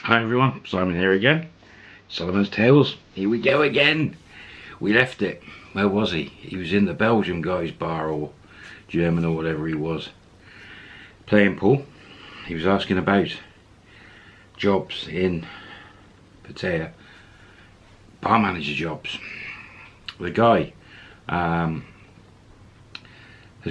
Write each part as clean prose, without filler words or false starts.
Hi everyone, Simon here again. Solomon's Tales. Here we go again. We left it. Where was he? He was in the Belgian guy's bar, or German, or whatever he was, playing pool. He was asking about jobs in Pattaya, bar manager jobs. The guy has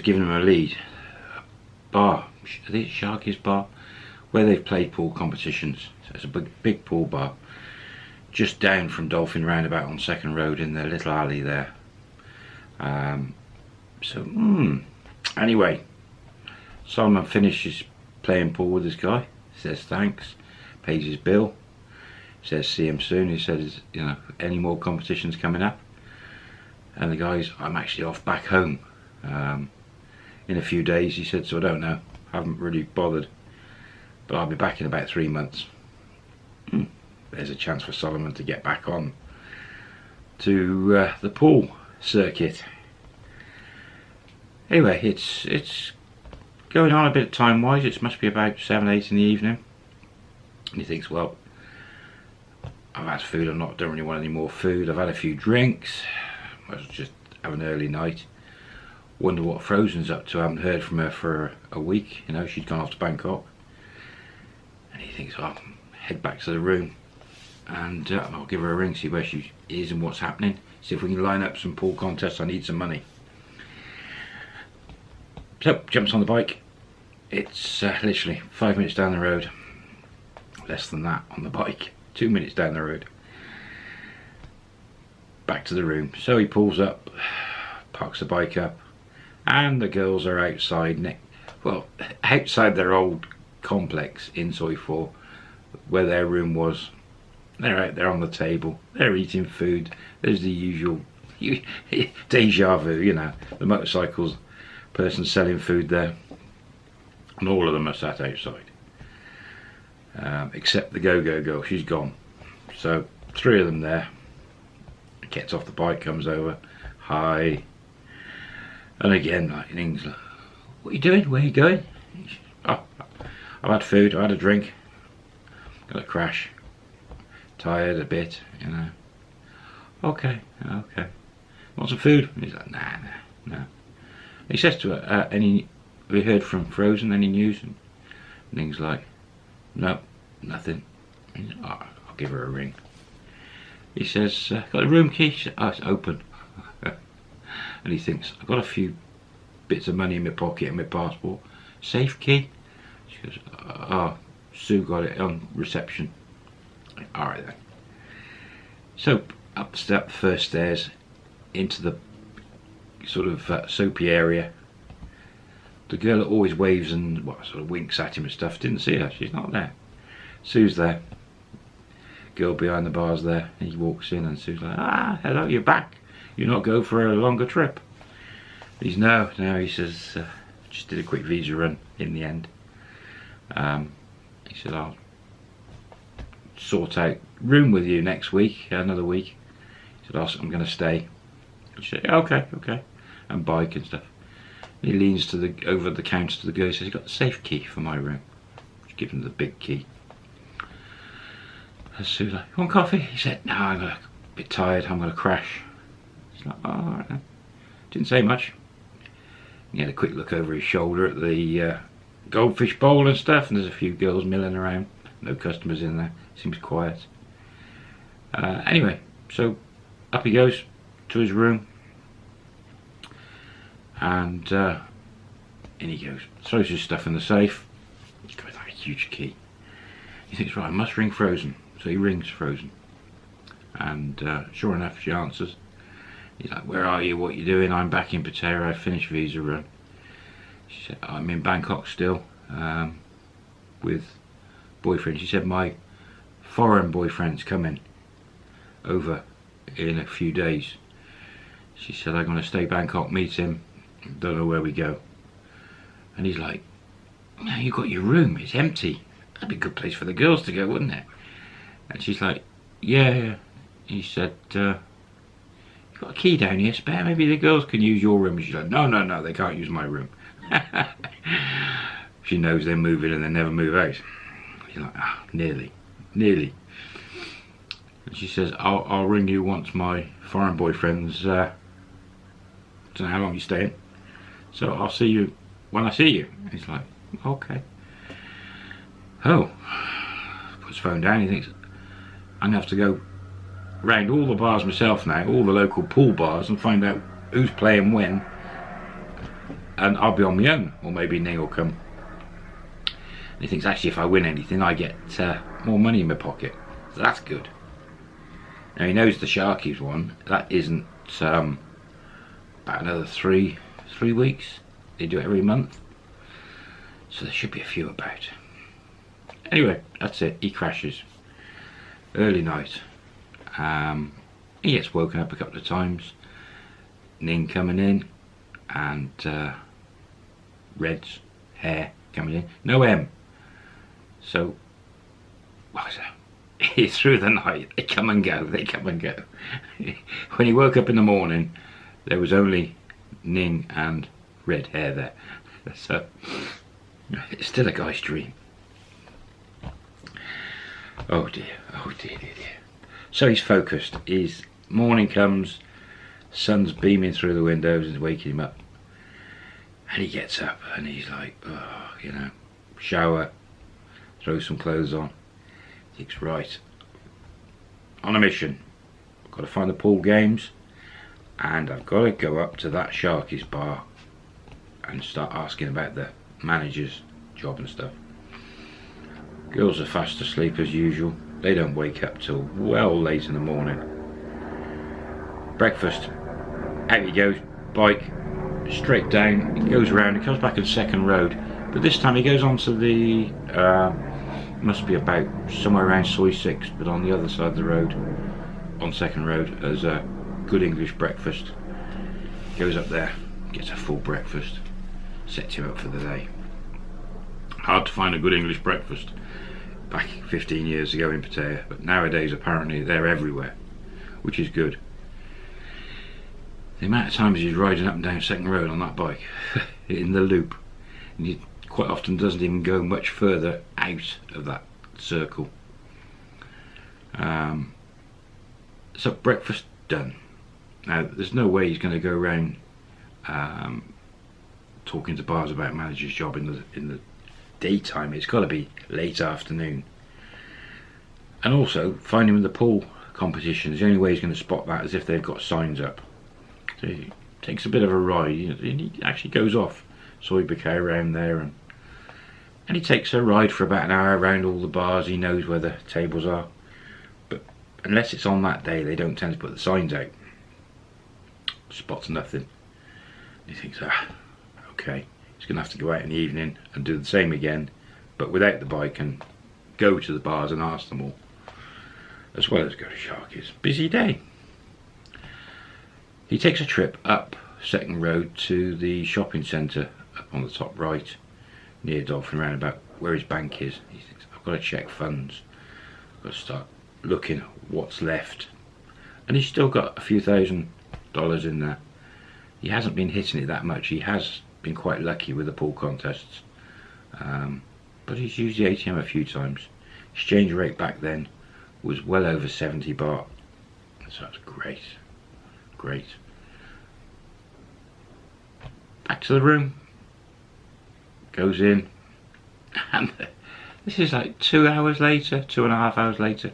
given him a lead. Bar, I think it's Sharky's bar, where they've played pool competitions. So it's a big pool bar just down from Dolphin Roundabout on Second Road in the little alley there. Anyway, Solomon finishes playing pool with this guy, says thanks, pays his bill, says see him soon. He says, you know, any more competitions coming up? And the guy's, I'm actually off back home in a few days, he said, so I don't know, haven't really bothered, but I'll be back in about 3 months. There's a chance for Solomon to get back on to the pool circuit. Anyway, it's going on a bit time wise. It must be about 7, 8 in the evening, and he thinks, well, I've had food, don't really want any more food, I've had a few drinks, I was just have an early night. Wonder what Frozen's up to. I haven't heard from her for a week, you know, she'd gone off to Bangkok. And he thinks, oh, head back to the room and I'll give her a ring, see where she is and what's happening, see if we can line up some pool contests. I need some money. So jumps on the bike. It's literally 5 minutes down the road, less than that on the bike, 2 minutes down the road, back to the room. So he pulls up, parks the bike up, and the girls are outside, outside their old complex in Soi 4, where their room was. They're out there on the table, they're eating food. There's the usual deja vu, you know, the motorcycles, person selling food there, and all of them are sat outside, except the go-go girl. She's gone. So 3 of them there. Gets off the bike, comes over, hi, and again, like, things like, what are you doing, where are you going? Oh, I've had food, I've had a drink, got a crash, tired a bit, you know. Okay, want some food? And he's like, nah. He says to her, have you heard from Frozen, any news? And things like, no, nothing. He's like, oh, I'll give her a ring. He says, got a room key? Says, oh, it's open. And he thinks, I've got a few bits of money in my pocket and my passport. Safe key? She goes, oh, Sue got it on reception. Alright then. So up the first stairs into the sort of soapy area. The girl that always waves and sort of winks at him and stuff, didn't see her, she's not there. Sue's there. Girl behind the bar's there. He walks in and Sue's like, ah, hello, you're back. You're not go for a longer trip? He's no, he says, just did a quick visa run in the end. He said, I'll sort out room with you next week, another week. He said, I'm going to stay. She said, okay, and bike and stuff. He leans to over the counter to the girl. He says, you got the safe key for my room. She gives him the big key. And Sue's like, you want coffee? He said, no, I'm a bit tired, I'm going to crash. She's like, oh, alright then. Didn't say much. He had a quick look over his shoulder at the goldfish bowl and stuff, and there's a few girls milling around. No customers in there, seems quiet. Anyway, so up he goes to his room, and in he goes, throws his stuff in the safe. He's got that huge key. He thinks, right, I must ring Frozen. So he rings Frozen, and sure enough, she answers. He's like, where are you, what are you doing? I'm back in Pattaya, I finished visa run. She said, I'm in Bangkok still, with boyfriend. She said, my foreign boyfriend's coming over in a few days. She said, I'm going to stay Bangkok, meet him, don't know where we go. And he's like, no, you got your room, it's empty. That'd be a good place for the girls to go, wouldn't it? And she's like, yeah. He said, you got a key down here spare, maybe the girls can use your room. And she's like, no, they can't use my room. She knows they're moving and they never move out. You're like, ah, nearly. nearly. And she says, I'll ring you once my foreign boyfriend's, don't know how long he's staying, so I'll see you when I see you. And he's like, okay. Oh, puts his phone down. He thinks, I'm gonna have to go round all the bars myself now, all the local pool bars, and find out who's playing when, and I'll be on my own, or maybe Ning will come. And he thinks, actually, if I win anything, I get more money in my pocket, so that's good. Now he knows the Sharkies one, that isn't about another three weeks. They do it every month, so there should be a few about. Anyway, that's it. He crashes early night. He gets woken up a couple of times. Ning coming in, and Red's hair coming in. No M. So, what is it? Through the night, they come and go. They come and go. When he woke up in the morning, there was only Ning and red hair there. So, it's still a guy's dream. Oh dear, oh dear, dear, dear. So he's focused. His morning comes, sun's beaming through the windows and waking him up. And he gets up and he's like, oh, you know, shower, throw some clothes on. He thinks, right, on a mission. I've got to find the pool games, and I've got to go up to that Sharkies bar and start asking about the manager's job and stuff. Girls are fast asleep as usual. They don't wake up till well late in the morning. Breakfast. Out he goes, bike, straight down. He goes around, he comes back on Second Road. But this time he goes onto the, must be about somewhere around Soy 6, but on the other side of the road, on Second Road, as a good English breakfast. Goes up there, gets a full breakfast, sets him up for the day. Hard to find a good English breakfast back 15 years ago in Pattaya, but nowadays apparently they're everywhere, which is good. The amount of times he's riding up and down Second Road on that bike in the loop, and he quite often doesn't even go much further out of that circle. So breakfast done. Now there's no way he's going to go around talking to bars about manager's job in the daytime. It's got to be late afternoon. And also find him in the pool competitions. The only way he's going to spot that is if they've got signs up. So he takes a bit of a ride. He actually goes off Soy Bouquet around there, and he takes a ride for about an hour around all the bars. He knows where the tables are, but unless it's on that day, they don't tend to put the signs out. Spots nothing. He thinks, okay, he's going to have to go out in the evening and do the same again, but without the bike, and go to the bars and ask them all, as well as go to Sharkies. Busy day. He takes a trip up Second Road to the shopping centre up on the top right, near Dolphin Roundabout, where his bank is. He thinks, I've got to check funds. I've got to start looking at what's left. And he's still got a few $1,000s in there. He hasn't been hitting it that much. He has been quite lucky with the pool contests, but he's used the ATM a few times. Exchange rate back then was well over 70 baht, so that's great. Great. Back to the room, goes in, and this is like 2 hours later, 2.5 hours later,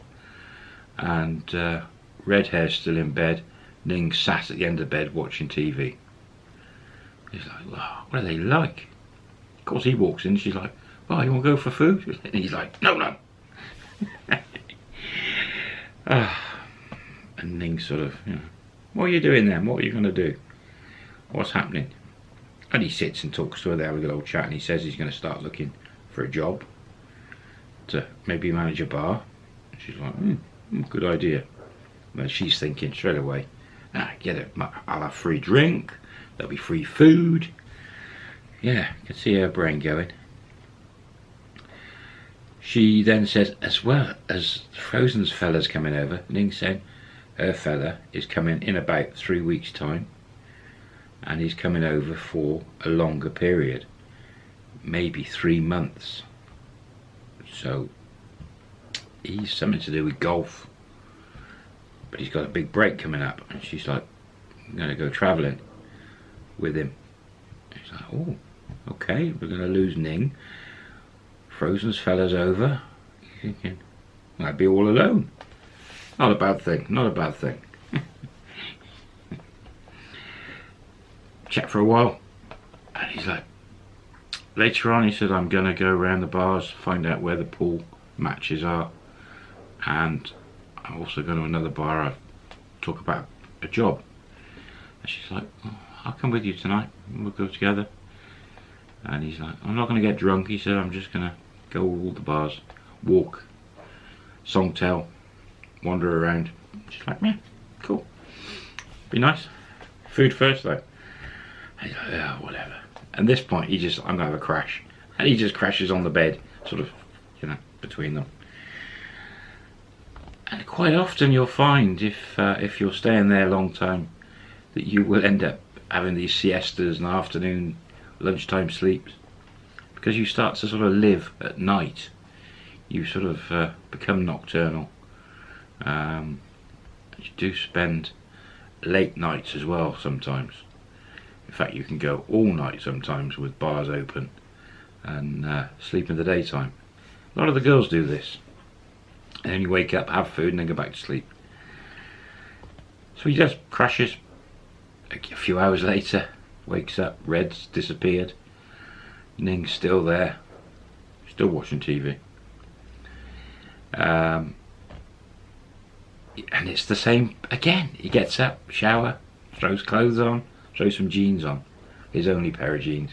and red hair's still in bed. Ning sat at the end of the bed watching TV. He's like, wow, what are they like? Of course he walks in, she's like, well, you want to go for food? And he's like, no. And Ning sort of, you know, what are you doing then? What are you going to do? What's happening? And he sits and talks to her. They have a good old chat, and he says he's going to start looking for a job to maybe manage a bar. And she's like, good idea. But she's thinking straight away, get it, I'll have free drink, there'll be free food. Yeah, you can see her brain going. She then says, as well as Frozen's fella's coming over, Ning said her fella is coming in about 3 weeks' time, and he's coming over for a longer period, maybe 3 months. So he's something to do with golf, but he's got a big break coming up, and she's like, I'm going to go travelling with him. He's like, oh, okay, we're going to lose Ning. Frozen's fella's over. You're thinking, I'd be all alone. Not a bad thing, not a bad thing. Chat for a while, and he's like, later on he said, I'm going to go around the bars, find out where the pool matches are, and I'm also going to another bar, I talk about a job. And she's like, oh, I'll come with you tonight, we'll go together. And he's like, I'm not going to get drunk, he said, I'm just going to go all the bars, walk, song tell, wander around. She's like, yeah, cool, be nice. Food first though. And he's like, yeah, whatever. At this point he just, I'm going to have a crash. And he just crashes on the bed, sort of, you know, between them. And quite often you'll find, if you're staying there a long time, that you will end up having these siestas and afternoon, lunchtime sleeps, because you start to sort of live at night. You sort of become nocturnal. You do spend late nights as well sometimes. In fact, you can go all night sometimes with bars open and sleep in the daytime. A lot of the girls do this. And then you wake up, have food, and then go back to sleep. So he just crashes. A few hours later, wakes up, Red's disappeared. Ning's still there, still watching TV. And it's the same again. He gets up, shower, throws clothes on, throws some jeans on, his only pair of jeans.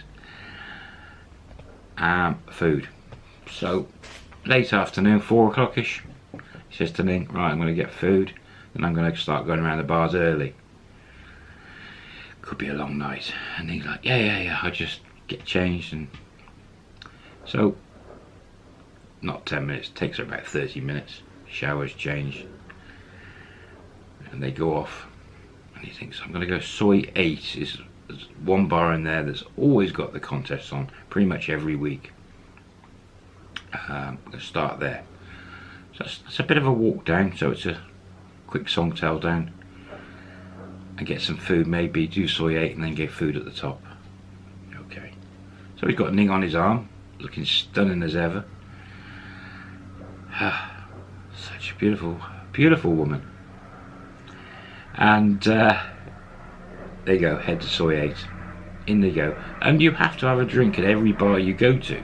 Food. So late afternoon, 4 o'clock-ish, he says to Ning, right, I'm going to get food, then I'm going to start going around the bars early. Could be a long night. And Ning's like, yeah, I'll just get changed. And so, not 10 minutes, takes her about 30 minutes. Showers, change, and they go off. And he thinks, I'm going to go Soy 8. There's one bar in there that's always got the contests on, pretty much every week. I'm going to start there. So it's a bit of a walk down, so it's a quick song tell down. And get some food, maybe do Soy 8 and then get food at the top. Okay. So he's got Ning on his arm, looking stunning as ever. Such a beautiful, beautiful woman. And they go, head to Soy 8. In they go. And you have to have a drink at every bar you go to.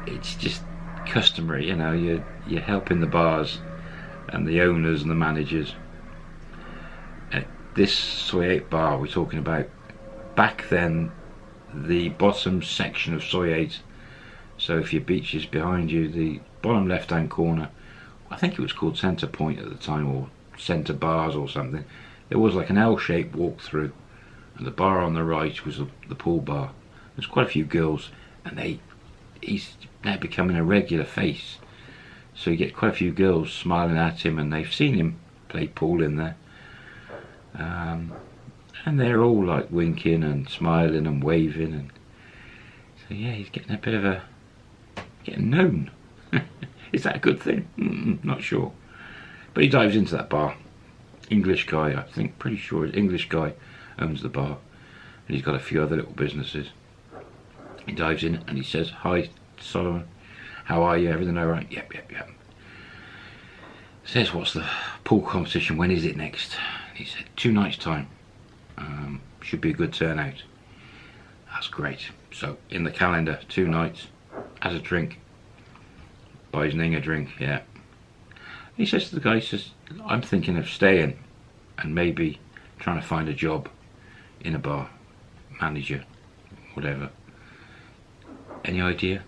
It's just customary, you know, you're helping the bars and the owners and the managers. At this Soy 8 bar we're talking about, back then the bottom section of Soy 8, so if your beach is behind you, the bottom left hand corner, I think it was called Centre Point at the time, or Centre Bars or something, there was like an L-shaped walk through, and the bar on the right was the pool bar. There's quite a few girls, and he's now becoming a regular face, so you get quite a few girls smiling at him, and they've seen him play pool in there, and they're all like winking and smiling and waving, and so yeah, he's getting a bit of a getting known. Is that a good thing? Not sure, but he dives into that bar. English guy, I think, pretty sure his English guy owns the bar, and he's got a few other little businesses. He dives in and he says, hi Solomon, how are you, everything alright? Yep. Says, what's the pool competition, when is it next? He said, 2 nights time, should be a good turnout. That's great. So in the calendar, 2 nights, has a drink, buys Ning a drink. Yeah. He says to the guy, he says, I'm thinking of staying and maybe trying to find a job in a bar, manager, whatever. Any idea?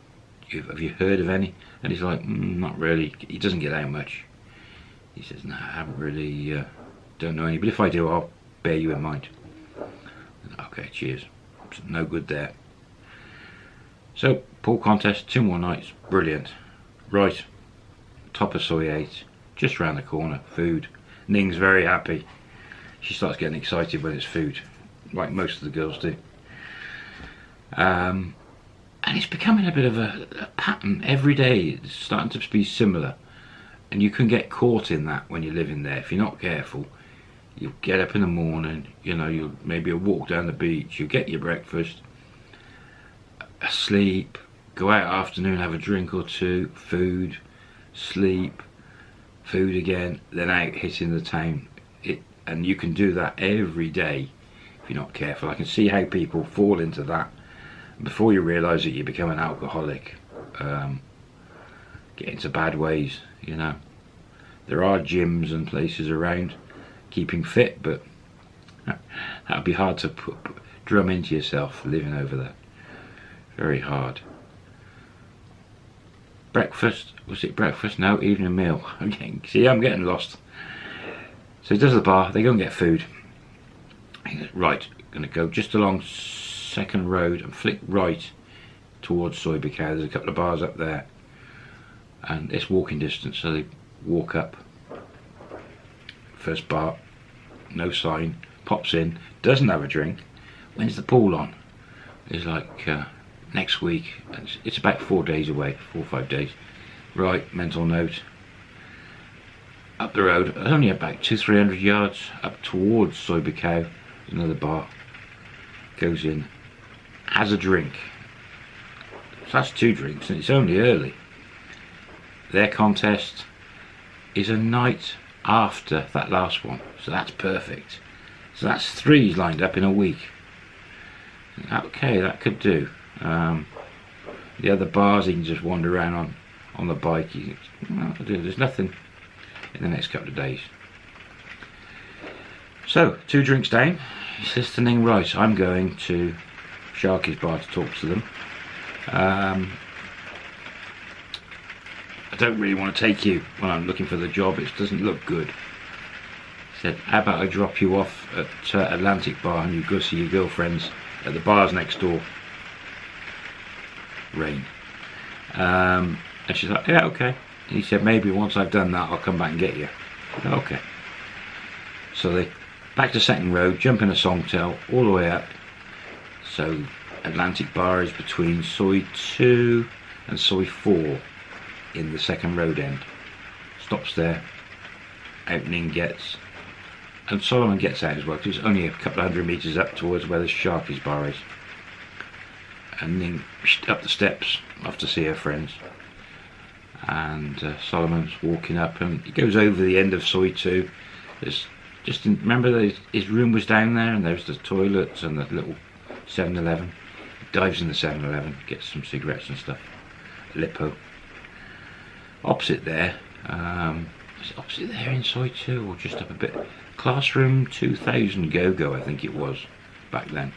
Have you heard of any? And he's like, not really. He doesn't get out much. He says, no, I haven't really, don't know any, but if I do, I'll bear you in mind. Okay, cheers. So no good there. So, pool contest, 2 more nights, brilliant. Right, top of Soy 8, just round the corner, food. Ning's very happy. She starts getting excited when it's food, like most of the girls do. And it's becoming a bit of a pattern every day. It's starting to be similar. And you can get caught in that when you're living there. If you're not careful, you'll get up in the morning, you know, you'll maybe walk down the beach, you'll get your breakfast, sleep, go out afternoon, have a drink or two, food, sleep, food again, then out hitting the town. And you can do that every day if you're not careful. I can see how people fall into that. Before you realise it, you become an alcoholic, get into bad ways, you know. There are gyms and places around keeping fit, but that would be hard to drum into yourself living over there. Very hard. Breakfast, was it breakfast? No, evening meal. I'm getting lost. So he does the bar, they go and get food. He goes, right, gonna go just along Second Road and flick right towards Soy Bacau. There's a couple of bars up there and it's walking distance, so they walk up. First bar, no sign, pops in, doesn't have a drink. When's the pool on? It's like next week. It's about 4 days away, 4 or 5 days. Right, mental note. Up the road, only about 200-300 yards up towards Soy Bacau, another bar. Goes in, has a drink. So that's 2 drinks, and it's only early. Their contest is a night after that last one, so that's perfect. So that's 3 lined up in a week. Okay, that could do. The other bars he can just wander around on the bike. There's nothing in the next couple of days. So 2 drinks down, he says to Ning, right, I'm going to Sharky's bar to talk to them. I don't really want to take you when I'm looking for the job, it doesn't look good. He said, how about I drop you off at Atlantic Bar and you go see your girlfriends at the bars next door. Rain. And she's like, yeah, okay. And he said, maybe once I've done that I'll come back and get you. Said, okay. So they back to Second Road, jump in a Songtail all the way up. So Atlantic Bar is between Soy 2 and Soy 4 in the Second Road end. Stops there, out Ning gets, and Solomon gets out as well, because it's only a couple of 100 metres up towards where the Sharky's bar is. And Ning up the steps off to see her friends. And Solomon's walking up, and he goes over the end of Soy 2. There's remember his room was down there, and there's the toilets and the little 7-Eleven. He dives in the 7-Eleven, gets some cigarettes and stuff. Lippo. Opposite there, is it opposite there in Soy 2 or just up a bit? Classroom 2000 Go-Go, I think it was back then.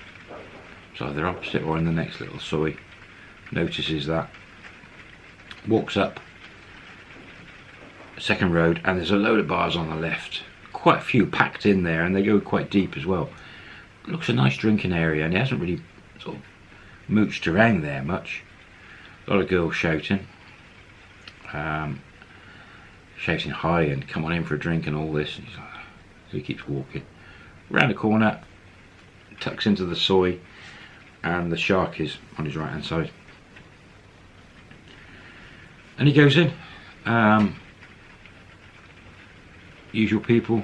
So either opposite or in the next little Soy. Notices that. Walks up Second Road, and there's a load of bars on the left. Quite a few packed in there, and they go quite deep as well. Looks a nice drinking area, and he hasn't really sort of mooched around there much. A lot of girls shouting. Shouting hi and come on in for a drink and all this. And he's like, so he keeps walking. Round the corner, tucks into the Soy, and the Shark is on his right hand side. And he goes in. Usual people.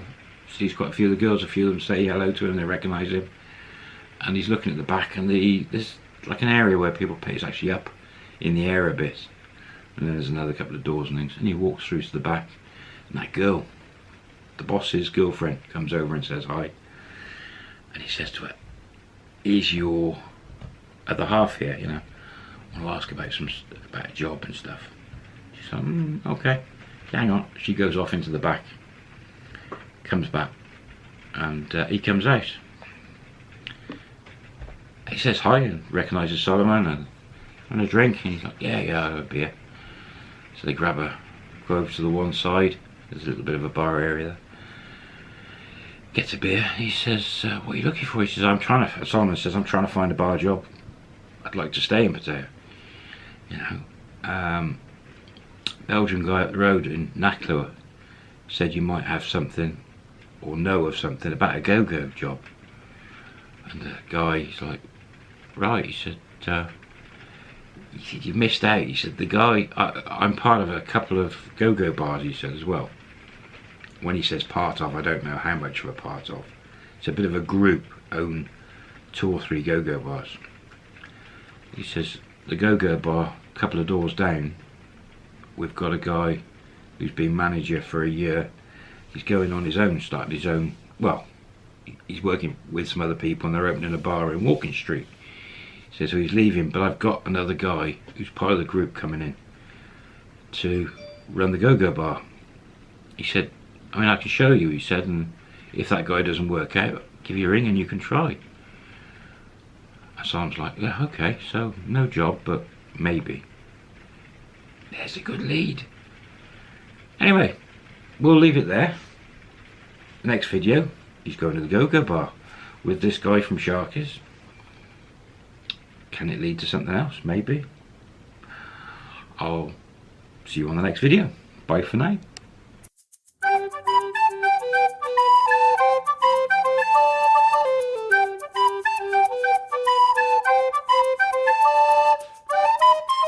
Sees quite a few of the girls, a few of them say hello to him, they recognise him. And he's looking at the back, and there's like an area where people pay. It's actually up in the air a bit. And then there's another couple of doors and things, and he walks through to the back, and that girl, the boss's girlfriend, comes over and says hi. And he says to her, is your other half here, you know? I want to ask about a job and stuff. She's like, okay, hang on. She goes off into the back, comes back, and he comes out. He says hi and recognises Solimon and a drink, and he's like, yeah, I'll have a beer. So they go over to the one side. There's a little bit of a bar area there. Gets a beer. He says, what are you looking for? He says, Solomon says, I'm trying to find a bar job. I'd like to stay in Pattaya. You know, Belgian guy up the road in Naklua said you might have something or know of something about a go-go job. And the guy, he's like, right, he said, he said, "You missed out." He said, "The guy, I'm part of a couple of go-go bars," he said, as well. When he says part of, I don't know how much of a part of. It's a bit of a group, own 2 or 3 go-go bars. He says, the go-go bar, a couple of doors down, we've got a guy who's been manager for a year. He's going on his own, starting his own, well, he's working with some other people and they're opening a bar in Walking Street. He says, so he's leaving, but I've got another guy who's part of the group coming in to run the go-go bar. He said, I mean, I can show you, he said, and if that guy doesn't work out, give you a ring and you can try. So I was like, yeah, okay, so no job, but maybe. There's a good lead. Anyway, we'll leave it there. Next video, he's going to the go-go bar with this guy from Sharkies. Can it lead to something else? Maybe. I'll see you on the next video. Bye for now.